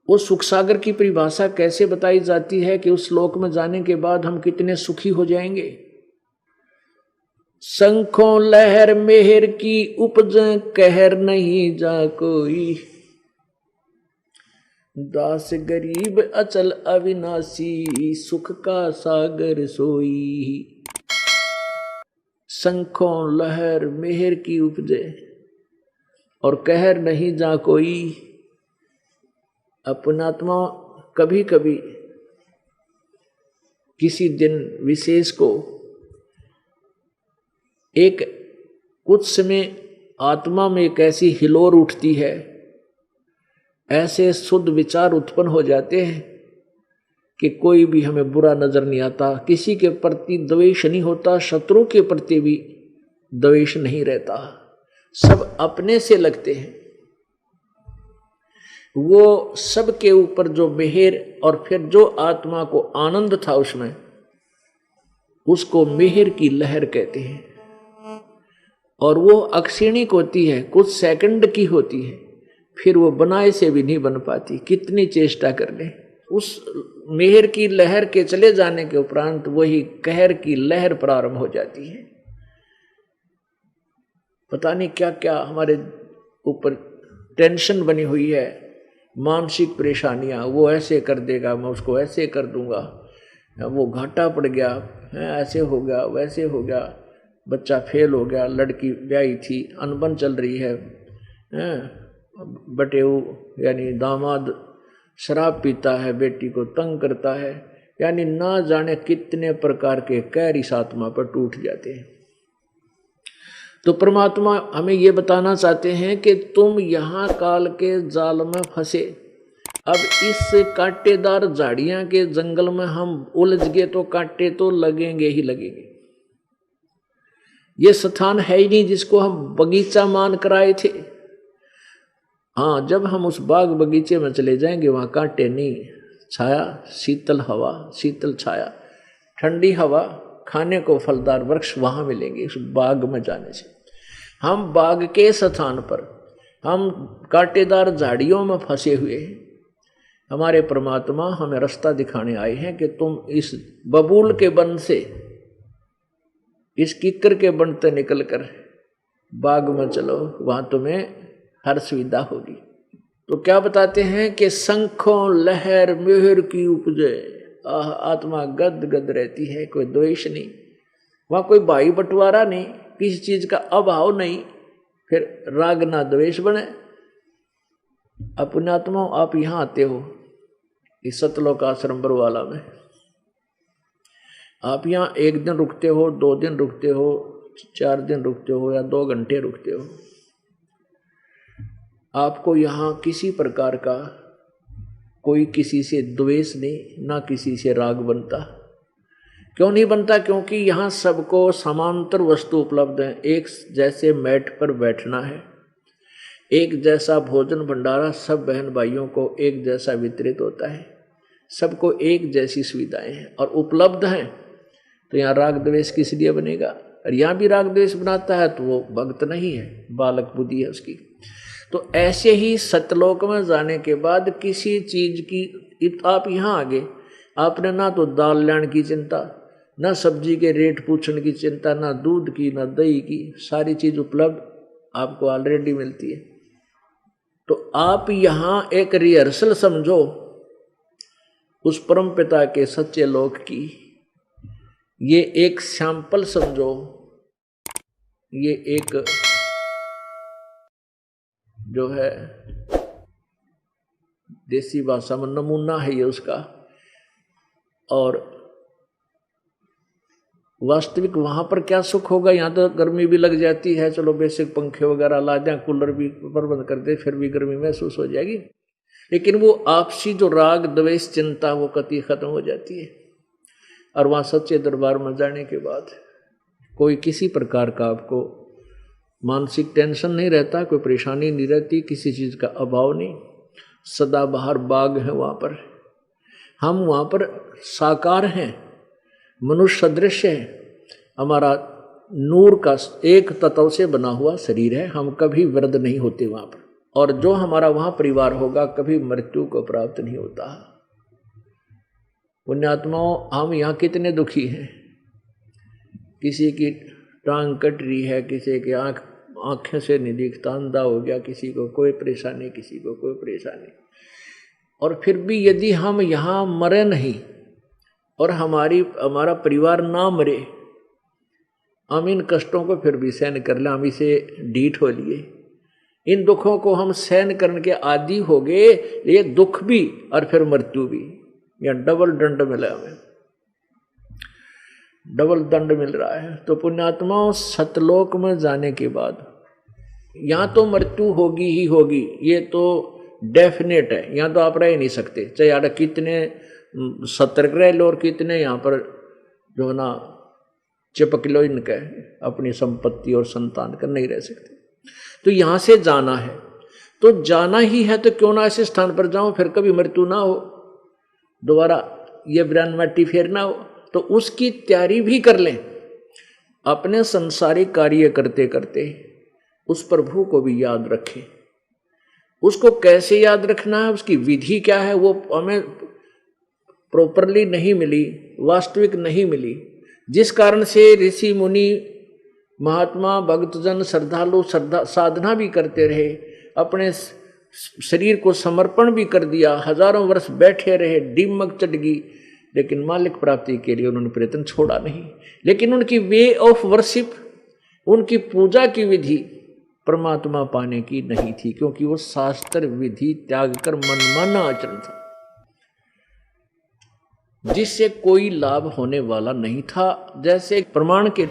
वो सुख सागर की परिभाषा कैसे बताई जाती है कि उस लोक में जाने के बाद हम कितने सुखी हो जाएंगे। शंखों लहर मेहर की उपज, कहर नहीं जा कोई, दास गरीब अचल अविनाशी, सुख का सागर सोई। शंखों लहर मेहर की उपजे और कहर नहीं जा कोई। अपनात्मा कभी कभी किसी दिन विशेष को एक कुछ समय आत्मा में एक ऐसी हिलोर उठती है, ऐसे शुद्ध विचार उत्पन्न हो जाते हैं कि कोई भी हमें बुरा नजर नहीं आता, किसी के प्रति द्वेष नहीं होता, शत्रु के प्रति भी द्वेष नहीं रहता, सब अपने से लगते हैं। वो सबके ऊपर जो मेहर और फिर जो आत्मा को आनंद था उसमें, उसको मेहर की लहर कहते हैं। और वो अक्षीणिक होती है, कुछ सेकंड की होती है, फिर वो बनाए से भी नहीं बन पाती, कितनी चेष्टा कर ले। उस मेहर की लहर के चले जाने के उपरांत वही कहर की लहर प्रारंभ हो जाती है। पता नहीं क्या क्या हमारे ऊपर टेंशन बनी हुई है, मानसिक परेशानियां, वो ऐसे कर देगा, मैं उसको ऐसे कर दूंगा, वो घाटा पड़ गया, ऐसे हो गया, वैसे हो गया, बच्चा फेल हो गया, लड़की ब्याही थी, अनबन चल रही है, बटेऊ यानी दामाद शराब पीता है, बेटी को तंग करता है, यानी ना जाने कितने प्रकार के कहर इस आत्मा पर टूट जाते हैं। तो परमात्मा हमें ये बताना चाहते हैं कि तुम यहाँ काल के जाल में फंसे, अब इस कांटेदार झाड़ियां के जंगल में हम उलझ गए तो कांटे तो लगेंगे ही लगेंगे। ये स्थान है ही नहीं जिसको हम बगीचा मान कर आए थे। हाँ, जब हम उस बाग बगीचे में चले जाएंगे वहां कांटे नहीं, छाया, शीतल हवा, शीतल छाया, ठंडी हवा, खाने को फलदार वृक्ष वहां मिलेंगे उस बाग में जाने से। हम बाग के स्थान पर हम कांटेदार झाड़ियों में फंसे हुए हैं। हमारे परमात्मा हमें रास्ता दिखाने आए हैं कि तुम इस बबूल के वन से, इस किक्कर के वन से निकलकर बाग में चलो, वहां तुम्हें हर सुविधा होगी। तो क्या बताते हैं कि शंखों लहर मेहर की उपजे, आत्मा गद गद रहती है, कोई द्वेष नहीं, वहां कोई भाई बंटवारा नहीं, किसी चीज का अभाव नहीं, फिर राग ना द्वेष बने। अपने आत्मा आप यहां आते हो इस सतलोक आश्रम बरवाला में, आप यहाँ एक दिन रुकते हो, 2 दिन रुकते हो, 4 दिन रुकते हो या 2 घंटे रुकते हो, आपको यहाँ किसी प्रकार का कोई किसी से द्वेष नहीं, ना किसी से राग बनता। क्यों नहीं बनता? क्योंकि यहाँ सबको समांतर वस्तु उपलब्ध है। एक जैसे मैट पर बैठना है, एक जैसा भोजन भंडारा सब बहन भाइयों को एक जैसा वितरित होता है, सबको एक जैसी सुविधाएं हैं और उपलब्ध हैं। तो यहाँ राग द्वेष किस लिए बनेगा? और यहाँ भी राग द्वेष बनाता है तो वो भक्त नहीं है, बालक बुद्धि है उसकी। तो ऐसे ही सतलोक में जाने के बाद किसी चीज की, आप यहाँ आगे, आपने ना तो दाल लेने की चिंता, ना सब्जी के रेट पूछने की चिंता, ना दूध की, ना दही की, सारी चीज उपलब्ध आपको ऑलरेडी मिलती है। तो आप यहाँ एक रिहर्सल समझो उस परम पिता के सच्चे लोक की, ये एक सैंपल समझो, ये एक जो है देसी भाषा में नमूना है ये उसका। और वास्तविक वहां पर क्या सुख होगा? यहाँ तो गर्मी भी लग जाती है, चलो बेसिक पंखे वगैरह ला दें, कूलर भी प्रबंध कर दे, फिर भी गर्मी महसूस हो जाएगी, लेकिन वो आपसी जो राग द्वेष चिंता वो कति खत्म हो जाती है। और वहाँ सच्चे दरबार में जाने के बाद कोई किसी प्रकार का आपको मानसिक टेंशन नहीं रहता, कोई परेशानी नहीं रहती, किसी चीज़ का अभाव नहीं, सदाबहार बाग है वहाँ पर। हम वहाँ पर साकार हैं, मनुष्य सदृश है, हमारा नूर का एक तत्व से बना हुआ शरीर है, हम कभी वृद्ध नहीं होते वहाँ पर। और जो हमारा वहां परिवार होगा कभी मृत्यु को प्राप्त नहीं होता। पुण्यात्माओं, हम यहाँ कितने दुखी हैं। किसी की टांग कट रही है, किसी की आंखें से नहीं दिखता, अंधा हो गया, किसी को कोई परेशानी, किसी को कोई परेशानी। और फिर भी यदि हम यहाँ मरे नहीं और हमारा परिवार ना मरे, हम इन कष्टों को फिर भी सहन कर ले, हम इसे ढीठ हो लिए, इन दुखों को हम सहन करने के आदी हो गए, ये दुख भी और फिर मृत्यु भी, या डबल दंड मिला, हमें डबल दंड मिल रहा है। तो पुण्यात्माओं, सतलोक में जाने के बाद यहाँ तो मृत्यु होगी ही होगी, ये तो डेफिनेट है, यहाँ तो आप रह नहीं सकते, चाहे यार कितने सतर्क रह लो और कितने यहाँ पर जो ना चिपक लो इनका अपनी संपत्ति और संतान कर, नहीं रह सकते। तो यहाँ से जाना है, तो जाना ही है, तो क्यों ना ऐसे स्थान पर जाऊं फिर कभी मृत्यु ना हो, दोबारा ये ब्रान माटी फेर ना हो, तो उसकी तैयारी भी कर लें। अपने संसारिक कार्य करते करते उस प्रभु को भी याद रखें। उसको कैसे याद रखना है, उसकी विधि क्या है, वो हमें प्रॉपरली नहीं मिली, वास्तविक नहीं मिली, जिस कारण से ऋषि मुनि महात्मा भक्तजन श्रद्धालु साधना भी करते रहे, अपने शरीर को समर्पण भी कर दिया, हजारों वर्ष बैठे रहे, दिमक चढ़ गई, लेकिन मालिक प्राप्ति के लिए उन्होंने प्रयत्न छोड़ा नहीं। लेकिन उनकी वे ऑफ वर्शिप, उनकी पूजा की विधि परमात्मा पाने की नहीं थी, क्योंकि वो शास्त्र विधि त्याग कर मनमाना आचरण था, जिससे कोई लाभ होने वाला नहीं था। जैसे प्रमाण के